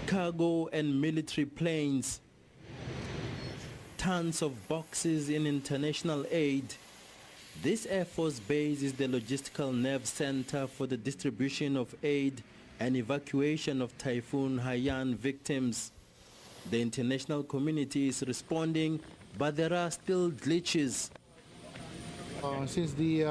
cargo and military planes, tons of boxes in international aid. This Air Force base is the logistical nerve center for the distribution of aid and evacuation of Typhoon Haiyan victims. The international community is responding, but there are still glitches. Since the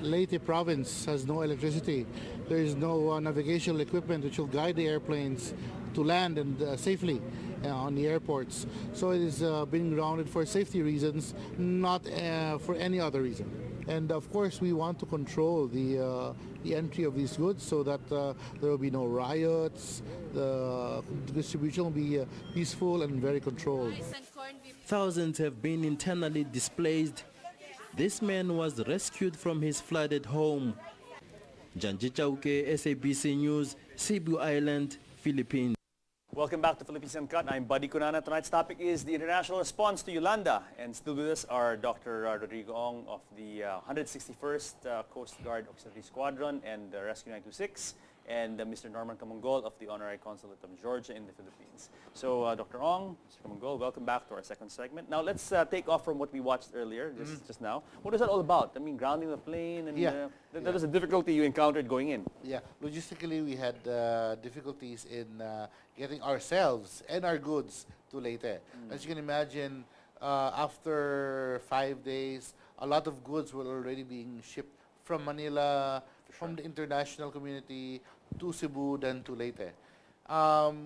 Leyte province has no electricity, there is no navigational equipment which will guide the airplanes to land and safely on the airports. So it is being grounded for safety reasons, not for any other reason. And of course, we want to control the entry of these goods so that there will be no riots. The distribution will be peaceful and very controlled. Thousands have been internally displaced. This man was rescued from his flooded home. Janji Chauke, SABC News, Cebu Island, Philippines. Welcome back to Philippines Uncut. I'm Buddy Kunana. Tonight's topic is the international response to Yolanda. And still with us are Dr. Rodrigo Ong of the 161st Coast Guard Auxiliary Squadron and Rescue 926, and Mr. Norman Camongol of the Honorary Consulate of Georgia in the Philippines. So Dr. Ong, Mr. Camongol, welcome back to our second segment. Now let's take off from what we watched earlier, just now. What is that all about? I mean, grounding the plane, and that was a difficulty you encountered going in. Yeah, logistically we had difficulties in getting ourselves and our goods to Leyte. As you can imagine, after 5 days, a lot of goods were already being shipped from Manila, from the international community to Cebu, then to Leyte.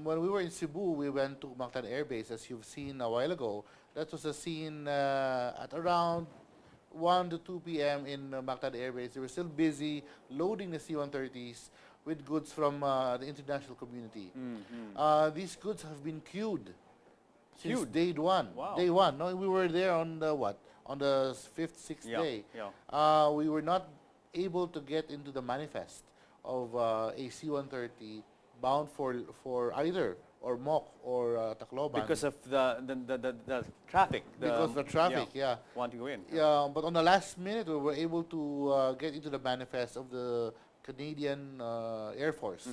When we were in Cebu, we went to Mactan Air Base, as you've seen a while ago. That was a scene at around 1 to 2 p.m. in Mactan Air Base. They were still busy loading the C-130s with goods from the international community. These goods have been queued since day one. Wow. Day one. No, we were there on the what? On the 5th, 6th day. We were not able to get into the manifest of a C-130 bound for either or Moc or Tacloban. Because of the traffic. Because of the traffic, yeah. Want to go in. Yeah, but on the last minute, we were able to get into the manifest of the Canadian Air Force.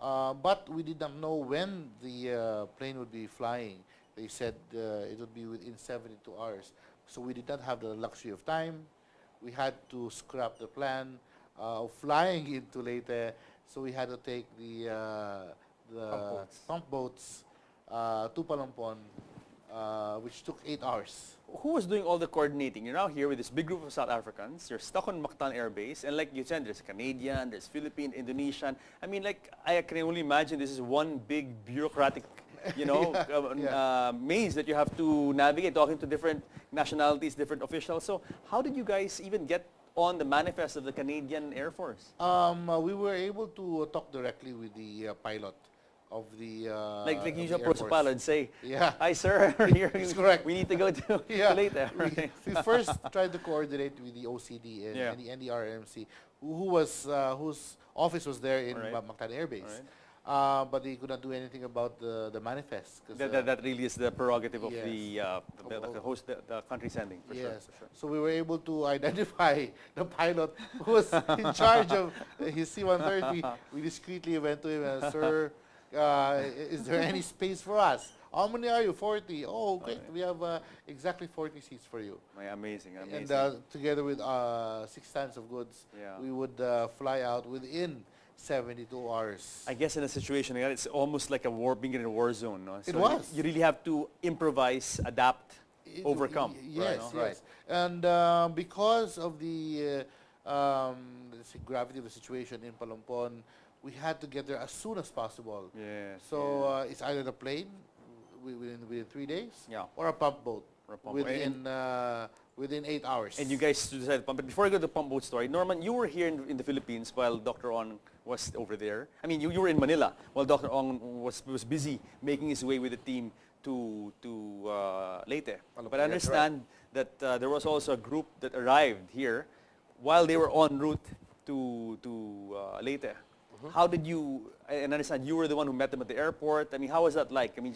But we did not know when the plane would be flying. They said it would be within 72 hours. So we did not have the luxury of time. We had to scrap the plan of flying into Leyte. So we had to take the pump boats to Palampon, which took 8 hours. Who was doing all the coordinating? You're now here with this big group of South Africans. You're stuck on Mactan Air Base. And like you said, there's Canadian, there's Philippine, Indonesian. I mean, like, I can only imagine this is one big bureaucratic, maze that you have to navigate, talking to different nationalities, different officials. So how did you guys even get on the manifest of the Canadian Air Force? We were able to talk directly with the pilot of the like you approach the pilot and say, yeah, hi sir, that's correct. We need to go to Leyte. We first tried to coordinate with the OCD and the NDRMC, whose office was there in Mactan Air Base. But they could not do anything about the manifest. That really is the prerogative of the host, the country sending. For sure. So we were able to identify the pilot who was in charge of his C-130. We discreetly went to him and, sir, is there any space for us? How many are you? 40. Oh, okay. We have exactly 40 seats for you. Amazing. And together with 6 tons of goods, we would fly out within 72 hours. I guess in a situation like that, it's almost like a war, being in a war zone. No? So it was. You really have to improvise, adapt, overcome. Yes, yes. And because of the gravity of the situation in Palampon, we had to get there as soon as possible. So it's either the plane within 3 days or a pump boat within 8 hours. And you guys decided to pump. But before I go to the pump boat story, Norman, you were here in the Philippines while Dr. Ong was over there. I mean, you were in Manila while Dr. Ong was busy making his way with the team to Leyte. But I understand that there was also a group that arrived here while they were en route to Leyte. How did you? And I understand you were the one who met them at the airport. I mean, how was that like? I mean,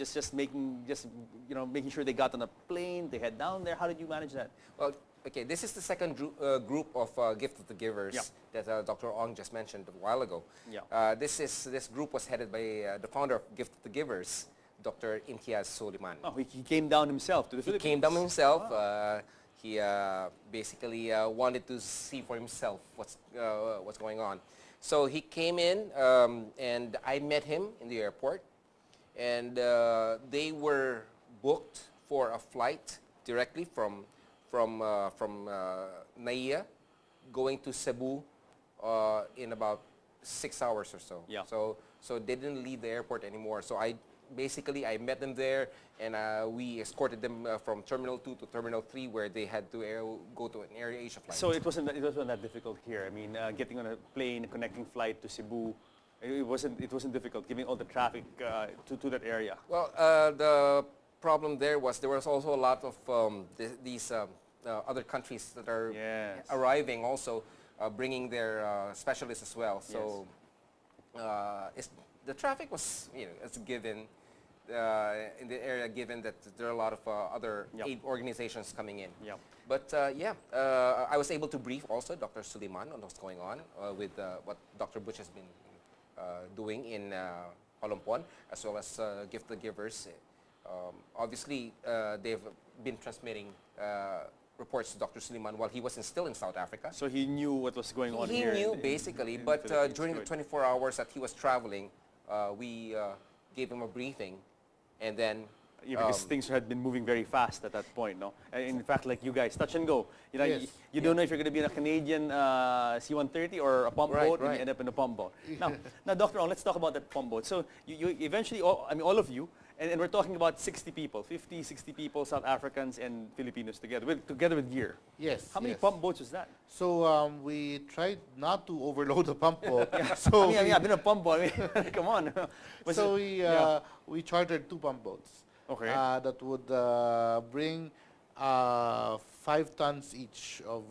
making sure they got on a plane, they head down there. How did you manage that? Well, Okay, this is the second group of Gift of the Givers Yeah. that Dr. Ong just mentioned a while ago. Yeah. This group was headed by the founder of Gift of the Givers, Dr. Imtiaz Soliman. Oh, he came down himself to the He Philippines. came down himself. He basically wanted to see for himself what's going on. So he came in, and I met him in the airport, and they were booked for a flight directly from Naiya, going to Cebu in about 6 hours or so. Yeah. So they didn't leave the airport anymore. So I met them there, and we escorted them from Terminal 2 to Terminal 3, where they had to go to an Air Asia flight. So it wasn't that difficult here. I mean, getting on a plane, connecting flight to Cebu, it wasn't difficult, given all the traffic to that area. Well, the problem there was also a lot of these other countries that are Yes. arriving, also bringing their specialists as well. So the traffic was, it's a given in the area, given that there are a lot of other Yep. aid organizations coming in. Yep. But I was able to brief also Dr. Suleiman on what's going on with what Dr. Butch has been doing in Palompon, as well as Gift the Givers. Obviously, they've been transmitting reports to Dr. Suleiman while he was still in South Africa. So he knew what was going on He here. knew, basically, but Philippines. during the Good. 24 hours that he was traveling, we gave him a briefing, and then Yeah, because things had been moving very fast at that point, no? And in fact, like you guys, touch and go. You know, Yes. you don't know if you're going to be in a Canadian C-130 or a pump Right, boat, and right. you end up in a pump boat. Now, Dr. Ong, let's talk about that pump boat. So you eventually, all of you, and we're talking about 60 people, 50, 60 people, South Africans and Filipinos together with gear. Yes. How many yes. pump boats was that? So we tried not to overload the pump boat. I So mean, I've been a pump boat. I mean, come on. Was so it- we yeah. we chartered 2 pump boats. Okay. That would bring 5 tons each of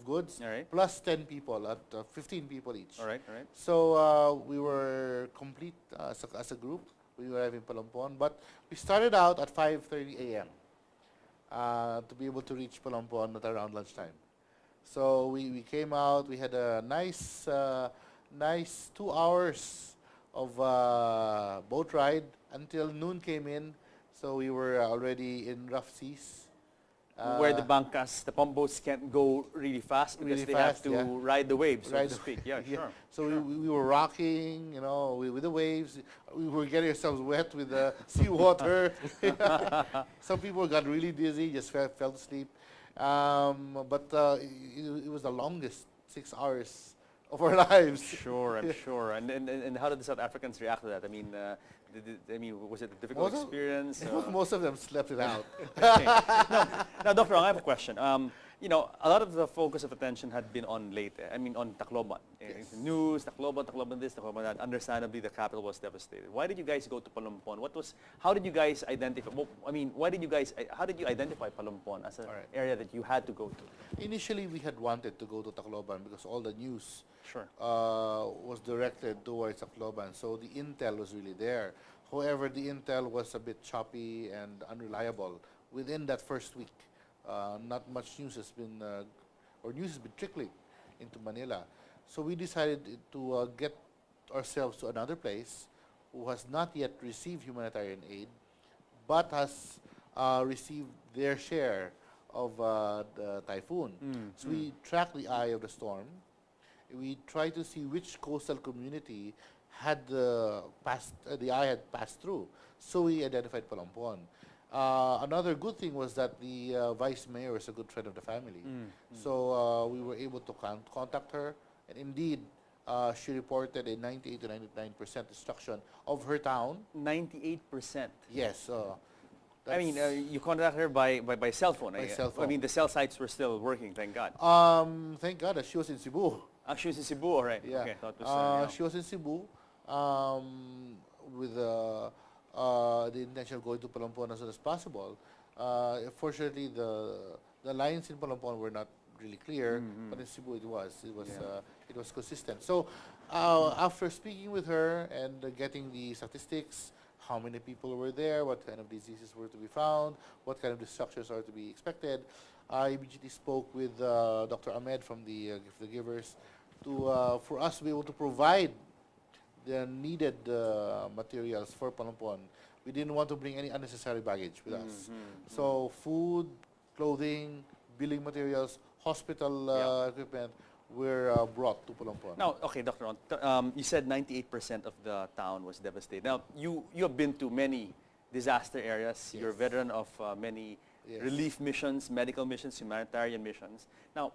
goods, All right. plus 10 people at 15 people each. All right, all right. So we were complete as a group. We arrived in Palompon, but we started out at 5:30 a.m. To be able to reach Palompon at around lunchtime. So we came out. We had a nice 2 hours of boat ride until noon came in. So we were already in rough seas. Where the bancas, the pump boats can't go really fast because Really they have fast, to yeah. ride the waves, so Ride to the- speak. Yeah, sure. So we were rocking, with the waves. We were getting ourselves wet with the seawater. Some people got really dizzy, just fell asleep. But it was the longest 6 hours of our lives. Sure, I'm sure. And how did the South Africans react to that? I mean, was it a difficult experience? Most of them slept it out. Okay. Now, Dr. Ong, I have a question. A lot of the focus of attention had been on Leyte. I mean, on Tacloban. Yes. News, Tacloban this, Tacloban that. Understandably, the capital was devastated. Why did you guys go to Palompon? How did you guys identify? How did you identify Palompon as an All right. area that you had to go to? Initially, we had wanted to go to Tacloban because all the news Sure. was directed towards Tacloban, so the intel was really there. However, the intel was a bit choppy and unreliable within that first week. Not much news has been, news has been trickling into Manila. So we decided to get ourselves to another place who has not yet received humanitarian aid, but has received their share of the typhoon. So we tracked the eye of the storm. We tried to see which coastal community had the eye had passed through. So we identified Palompon. Another good thing was that the vice mayor is a good friend of the family. So we were able to contact her, and indeed, she reported a 98 to 99% destruction of her town. 98%. Yes. I mean, you contacted her by cell phone. By cell phone. I mean, the cell sites were still working, thank God. Thank God that she was in Cebu. She was in Cebu, all right. Yeah. Okay, thought it was, She was in Cebu with the intention of going to Palompon as soon as possible. Fortunately, the lines in Palompon were not really clear, but in Cebu it was. It was consistent. So after speaking with her and getting the statistics, how many people were there, what kind of diseases were to be found, what kind of destructions are to be expected, I immediately spoke with Dr. Ahmed from the Gift the Givers for us to be able to provide the needed materials for Palampon. We didn't want to bring any unnecessary baggage with us. So food, clothing, building materials, hospital equipment were brought to Palampon. Now, okay, Dr. Ron, you said 98% of the town was devastated. Now, you have been to many disaster areas. Yes. You're a veteran of many Yes. relief missions, medical missions, humanitarian missions. Now,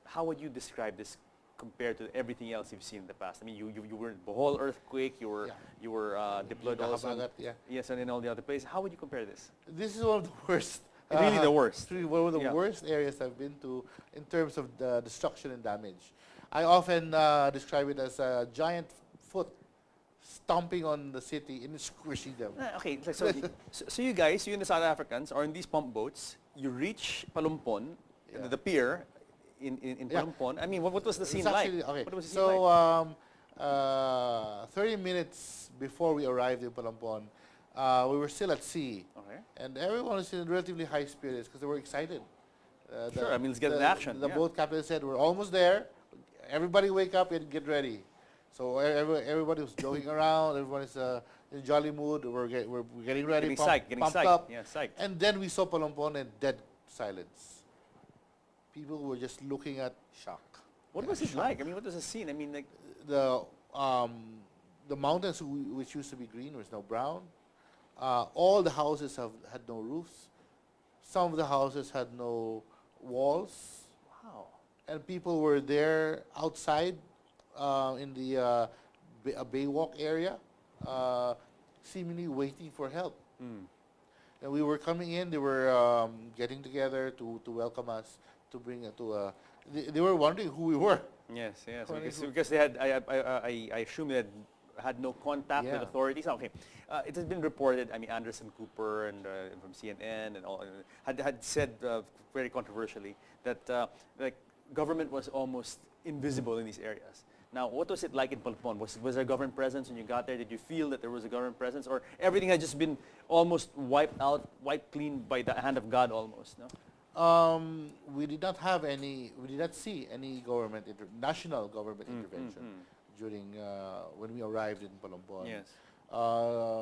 how would you describe this compared to everything else you've seen in the past? I mean, you were in Bohol earthquake. You were deployed also. Yeah. Yes, and in all the other places. How would you compare this? This is one of the worst. Really the worst. Really one of the worst areas I've been to in terms of the destruction and damage. I often describe it as a giant foot stomping on the city and squishing them. Okay, so you guys, you and the South Africans, are in these pump boats. You reach Palumpon, the pier in Palumpon. I mean, what was the scene like? Okay. What was the scene like? 30 minutes before we arrived in Palampon, we were still at sea. Okay. And everyone was in relatively high spirits because they were excited. Sure, I mean, let's get in action. The boat captain said, we're almost there. Everybody wake up and get ready. So everybody was joking around. Everybody's in a jolly mood. We're getting ready. Getting pumped psyched. up. Yeah, psyched. And then we saw Palampon and dead silence. People were just looking at shock. What was it like? I mean, what was the scene? I mean, like the mountains which used to be green was now brown. All the houses had no roofs. Some of the houses had no walls. wow. And people were there outside in the Baywalk area, seemingly waiting for help. And we were coming in. They were getting together to welcome us, to bring it to a... They were wondering who we were. Yes. Because they had, I assume they had no contact with authorities. Okay, it has been reported. I mean, Anderson Cooper and from CNN and all had said very controversially that like government was almost invisible in these areas. Now, what was it like in Palampon? Was there government presence when you got there? Did you feel that there was a government presence, or everything had just been almost wiped clean by the hand of God almost? No. We did not have any. We did not see any national government intervention during when we arrived in Palampon. Yes.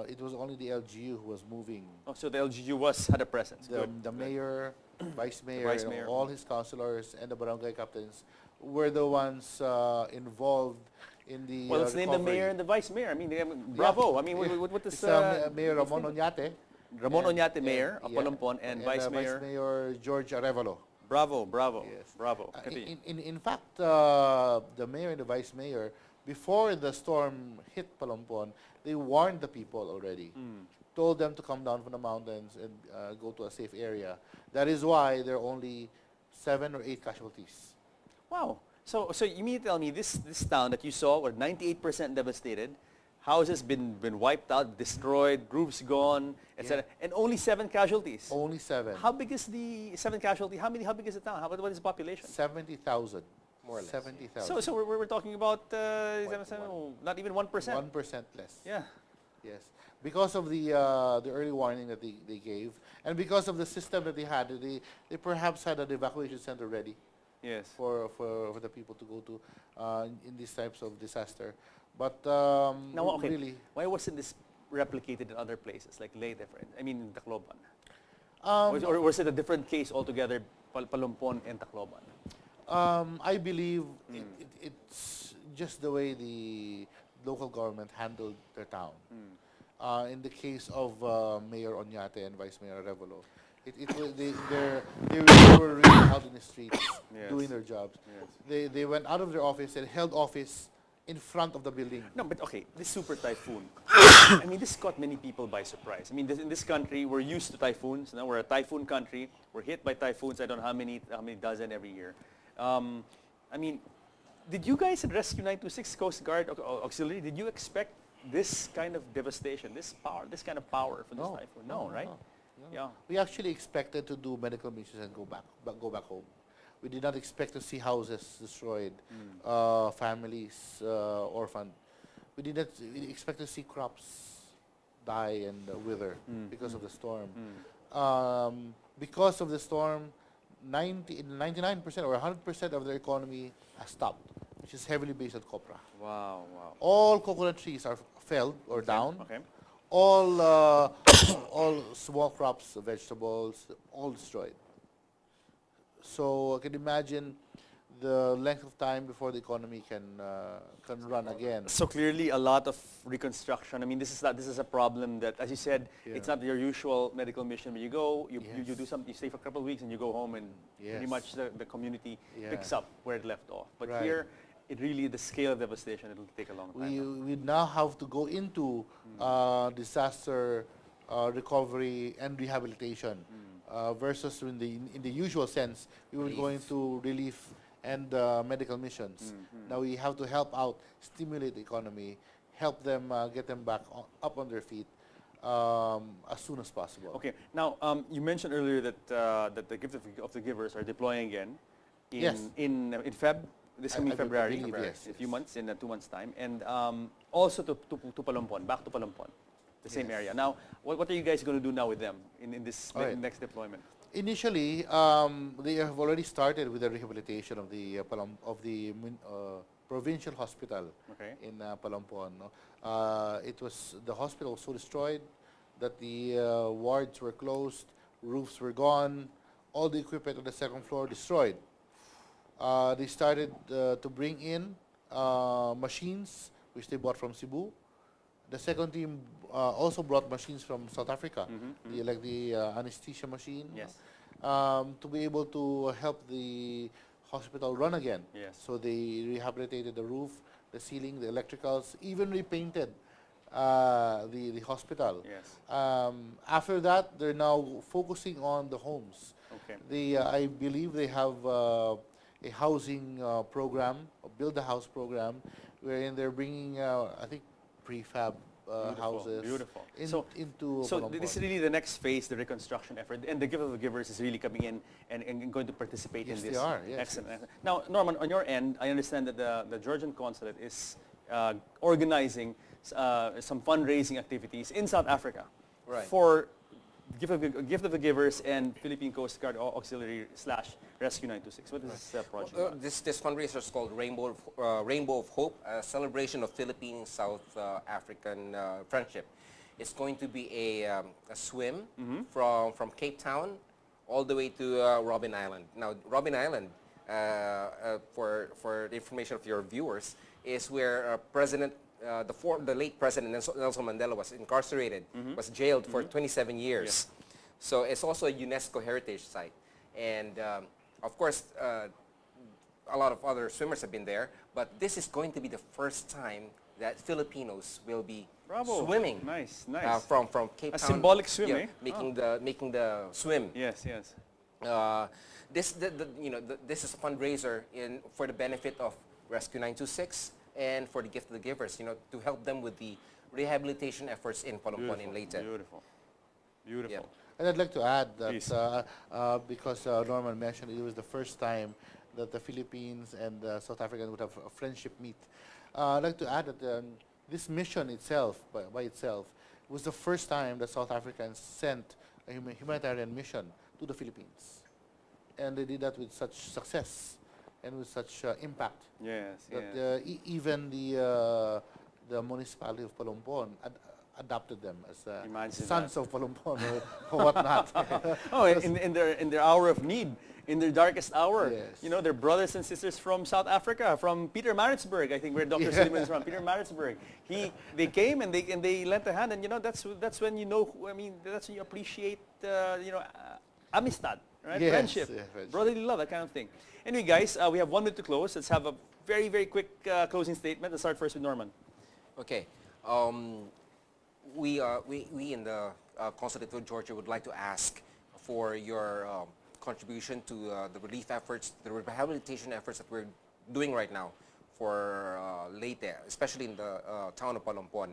It was only the LGU who was moving. Oh, so the LGU had a presence. The mayor, vice mayor, vice mayor. all his councilors, and the barangay captains were the ones involved in the Well, let's name the mayor and the vice mayor. I mean, bravo. I mean, what is... Mayor Ramon Oñate. Ramon Oñate, mayor of Palampon, and vice mayor... Vice Mayor George Arevalo. Bravo. Yes. Bravo. In fact, the mayor and the vice mayor, before the storm hit Palampon, they warned the people already. Told them to come down from the mountains and go to a safe area. That is why there are only 7 or 8 casualties. Wow. So you mean to tell me this town that you saw were 98% devastated, houses been wiped out, destroyed, roofs gone, etc., and only 7 casualties? Only 7. How big is the 7 casualties? How big is the town? What is the population? 70,000. More or less. 70,000. So we're talking about not even 1%. 1% less. Yeah. Yes. Because of the early warning that they gave, and because of the system that they had, they perhaps had an evacuation center ready. Yes. For the people to go to in these types of disaster. But Now, okay, really, why wasn't this replicated in other places like Leyte, I mean in Tacloban? Or was it a different case altogether, Palampon and Tacloban? I believe it's just the way the local government handled their town. In the case of Mayor Oñate and Vice Mayor Arevalo, they were really out in the streets doing their jobs. Yes. They went out of their office and held office in front of the building. No, but okay, this super typhoon, I mean, this caught many people by surprise. I mean, in this country, we're used to typhoons. We're a typhoon country. We're hit by typhoons, I don't know how many dozen every year. I mean, did you guys at Rescue 926 Coast Guard Auxiliary, did you expect this kind of devastation, this kind of power from this typhoon? No, right? No. Yeah. We actually expected to do medical missions and go back home. We did not expect to see houses destroyed, families orphaned. We did not expect to see crops die and wither because of the storm. Because of the storm, 99% or 100% of their economy has stopped, which is heavily based on copra. Wow, wow. All coconut trees are felled or down. Okay. All all small crops, vegetables, all destroyed. So I can imagine the length of time before the economy can run again. So clearly a lot of reconstruction. I mean, this is a problem that, as you said, it's Yeah. not your usual medical mission where you go, you Yes. do something, you stay for a couple of weeks and you go home and pretty Yes. much the community Yeah. picks up where it left off. But Right. here, it really, the scale of devastation, it'll take a long time. We now have to go into disaster recovery and rehabilitation versus in the usual sense we were going to relief and medical missions. Now we have to help out, stimulate the economy, help them get them back up on their feet as soon as possible. Okay. Now, you mentioned earlier that that the gift of the givers are deploying again in Yes. in Feb. This coming I February, believe, yes, in a few yes. months, in 2 months' time, and also to Palompon, back to Palompon, the same Yes. area. Now, what are you guys going to do now with them in this All right. next deployment? Initially, they have already started with the rehabilitation of the provincial hospital Okay. in Palampon. No? The hospital was so destroyed that the wards were closed, roofs were gone, all the equipment on the second floor destroyed. They started to bring in machines, which they bought from Cebu. The second team also brought machines from South Africa, like the anesthesia machine, Yes. to be able to help the hospital run again. Yes. So they rehabilitated the roof, the ceiling, the electricals, even repainted the hospital. Yes. After that, they're now focusing on the homes. Okay. I believe they have a housing program, a build-a-house program, wherein they're bringing, I think, prefab houses Beautiful. into So Palampon. this is really the next phase, the reconstruction effort, and the Gift of the Givers is really coming in and going to participate Yes, in they this. are, yes, Excellent. Excellent. Now, Norman, on your end, I understand that the Georgian consulate is organizing some fundraising activities in South Africa Right. for Gift of the Givers and Philippine Coast Guard Auxiliary / Rescue 926. What is this project about? This fundraiser is called Rainbow of Hope, a celebration of Philippine-South African friendship. It's going to be a swim from Cape Town all the way to Robben Island. Now, Robben Island, for the information of your viewers, is where the late President Nelson Mandela was incarcerated, was jailed for 27 years. Yes. So it's also a UNESCO heritage site. And of course, a lot of other swimmers have been there, but this is going to be the first time that Filipinos will be Bravo. swimming Nice, nice. from Cape A Town. symbolic swim, yeah, eh? making the swim. Yes, yes. This is a fundraiser for the benefit of Rescue 926 and for the Gift of the Givers, to help them with the rehabilitation efforts in Palompon and Leyte. Beautiful. Beautiful. Yeah. And I'd like to add Please. that because Norman mentioned it was the first time that the Philippines and South Africa would have a friendship meet. I'd like to add that this mission itself, by itself, was the first time that South Africans sent a humanitarian mission to the Philippines. And they did that with such success and with such impact Yes, that yes. even the municipality of Palompon adopted them as Imagine sons of Palompon or whatnot. Oh, in their hour of need, in their darkest hour. Yes. You know, their brothers and sisters from South Africa, from Peter Maritzburg, I think, where Dr. Suleiman is from. Peter Maritzburg. They came and they lent a hand, and that's when that's when you appreciate amistad, right? Yes, Friendship, yeah, friendship. brotherly love, that kind of thing. Anyway, guys, we have 1 minute to close. Let's have a very, very quick closing statement. Let's start first with Norman. Okay. We in the Consulate of Georgia would like to ask for your contribution to the relief efforts, the rehabilitation efforts that we're doing right now for Leyte, especially in the town of Palompon.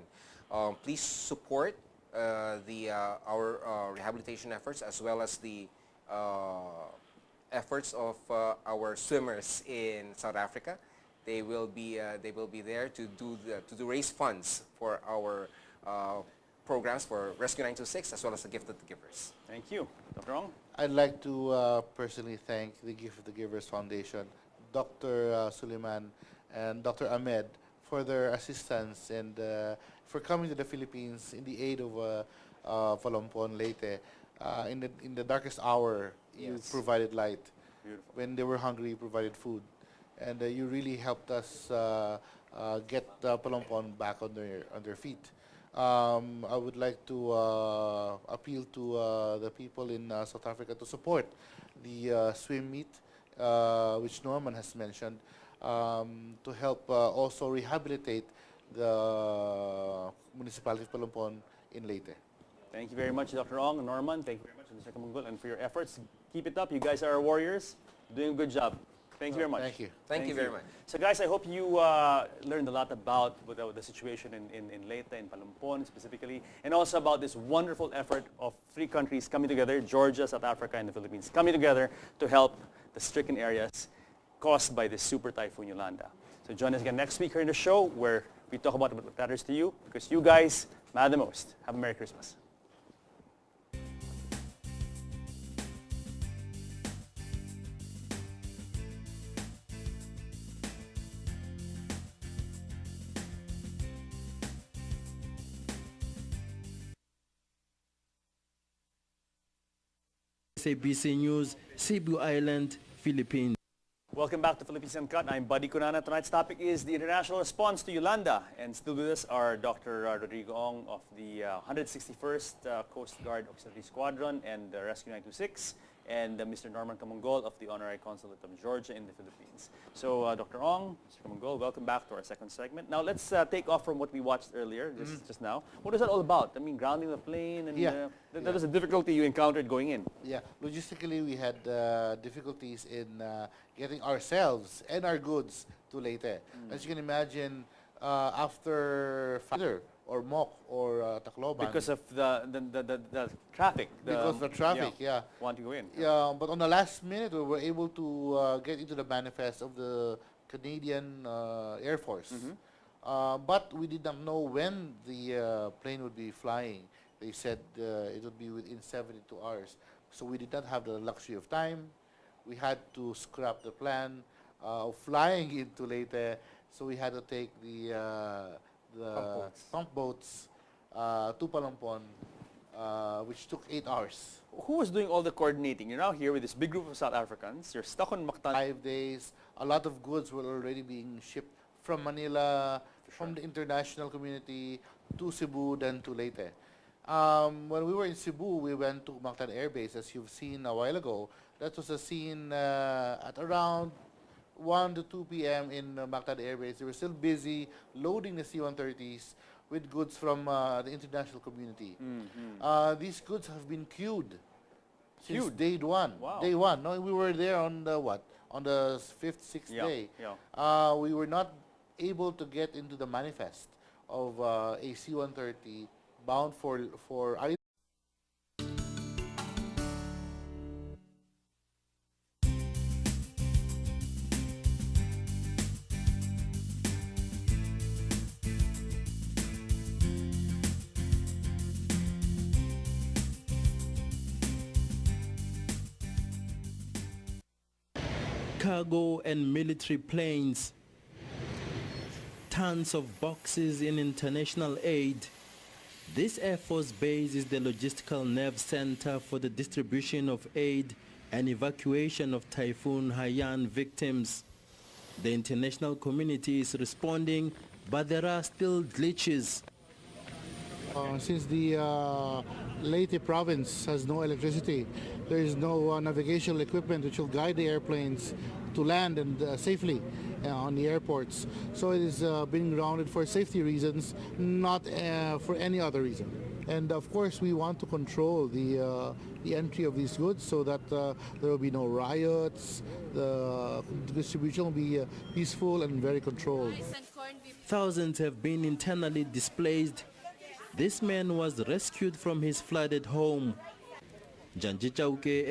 Please support our rehabilitation efforts as well as the efforts of our swimmers in South Africa. They will be there to raise funds for our programs for Rescue 926 as well as the Gift of the Givers. Thank you. Dr. Ong? I'd like to personally thank the Gift of the Givers Foundation, Dr. Suleiman and Dr. Ahmed for their assistance and for coming to the Philippines in the aid of Palompon, Leyte. In the darkest hour, you Yes. provided light. Beautiful. When they were hungry, you provided food. And you really helped us get Palompon back on their feet. I would like to appeal to the people in South Africa to support the swim meet, which Norman has mentioned, to help also rehabilitate the municipality of Palompon in Leyte. Thank you very much, Dr. Ong and Norman. Thank you very much, Mr. Kamungul, and for your efforts. Keep it up. You guys are warriors. Doing a good job. Thank you very much. Thank you. Thank you very much. So guys, I hope you learned a lot about the situation in Leyte, in Palompon specifically, and also about this wonderful effort of three countries coming together, Georgia, South Africa, and the Philippines, coming together to help the stricken areas caused by this super typhoon Yolanda. So join us again next week here in the show where we talk about what matters to you, because you guys matter the most. Have a Merry Christmas. SABC News, Cebu Island, Philippines. Welcome back to Philippines Uncut. I'm Buddy Cunana. Tonight's topic is the international response to Yolanda. And still with us are Dr. Rodrigo Ong of the 161st Coast Guard Auxiliary Squadron and Rescue 926, and Mr. Norman Kamungol of the Honorary Consulate of Georgia in the Philippines. So Dr. Ong, Mr. Kamungol, welcome back to our second segment. Now let's take off from what we watched earlier, just now. What is that all about? I mean, grounding the plane, and that was a difficulty you encountered going in. Yeah, logistically we had difficulties in getting ourselves and our goods to Leyte. As you can imagine, after Father or Mok or Tacloban. Because of the traffic. Because of the traffic, yeah. Want to go in. Yeah, but on the last minute we were able to get into the manifest of the Canadian Air Force. But we did not know when the plane would be flying. They said it would be within 72 hours. So we did not have the luxury of time. We had to scrap the plan of flying into Leyte. So we had to take the pump boats to Palompon, which took 8 hours. Who was doing all the coordinating? You're now here with this big group of South Africans. You're stuck on Mactan. 5 days. A lot of goods were already being shipped from Manila, from the international community to Cebu, then to Leyte. When we were in Cebu, we went to Mactan Air Base, as you've seen a while ago. That was a scene at around 1 to 2 p.m. in Mactan Air Base. They were still busy loading the C-130s with goods from the international community. These goods have been queued since day one. Wow. Day one. No, we were there on the what? On the 5th, 6th day. Yeah. We were not able to get into the manifest of a C-130 bound for either. Cargo and military planes, tons of boxes in international aid. This Air Force base is the logistical nerve center for the distribution of aid and evacuation of Typhoon Haiyan victims. The international community is responding, but there are still glitches. Since the Leyte province has no electricity, there is no navigational equipment which will guide the airplanes to land and safely on the airports. So it is being grounded for safety reasons, not for any other reason. And of course, we want to control the entry of these goods so that there will be no riots. The distribution will be peaceful and very controlled. Thousands have been internally displaced. This man was rescued from his flooded home. Janji Chauke